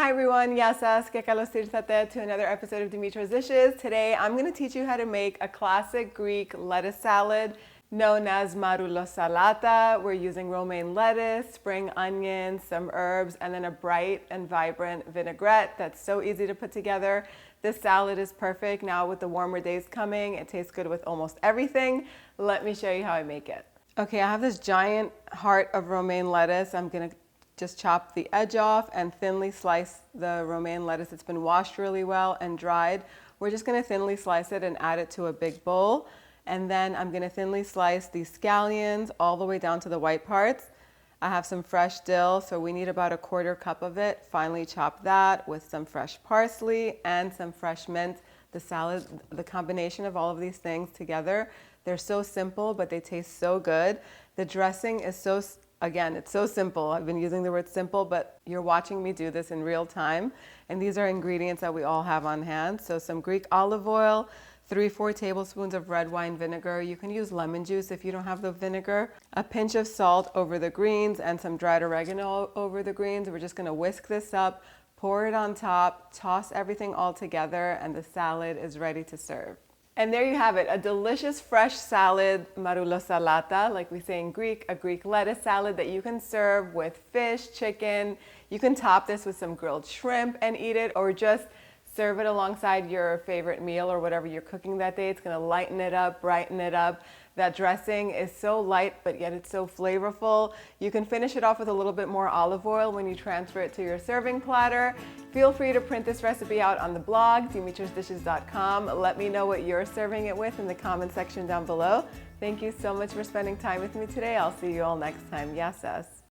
Hi everyone, Yasas, que kalos tirsate to another episode of Dimitra's Dishes. Today I'm going to teach you how to make a classic Greek lettuce salad known as Maroulosalata. We're using romaine lettuce, spring onions, some herbs, and then a bright and vibrant vinaigrette that's so easy to put together. This salad is perfect now with the warmer days coming. It tastes good with almost everything. Let me show you how I make it. Okay, I have this giant heart of romaine lettuce. I'm going to just chop the edge off and thinly slice the romaine lettuce. It's been washed really well and dried. We're just going to thinly slice it and add it to a big bowl. And then I'm going to thinly slice these scallions all the way down to the white parts. I have some fresh dill, so we need about 1/4 cup of it. Finely chop that with some fresh parsley and some fresh mint. The salad, the combination of all of these things together, they're so simple, but they taste so good. The dressing is Again, it's so simple. I've been using the word simple, but you're watching me do this in real time. And these are ingredients that we all have on hand. So some Greek olive oil, 3-4 tablespoons of red wine vinegar. You can use lemon juice if you don't have the vinegar. A pinch of salt over the greens and some dried oregano over the greens. We're just gonna whisk this up, pour it on top, toss everything all together, and the salad is ready to serve. And there you have it, a delicious fresh salad, Maroulosalata, like we say in Greek, a Greek lettuce salad that you can serve with fish, chicken. You can top this with some grilled shrimp and eat it, or just serve it alongside your favorite meal or whatever you're cooking that day. It's gonna lighten it up, brighten it up. That dressing is so light, but yet it's so flavorful. You can finish it off with a little bit more olive oil when you transfer it to your serving platter. Feel free to print this recipe out on the blog, dimitrasdishes.com. Let me know what you're serving it with in the comment section down below. Thank you so much for spending time with me today. I'll see you all next time. Yasas.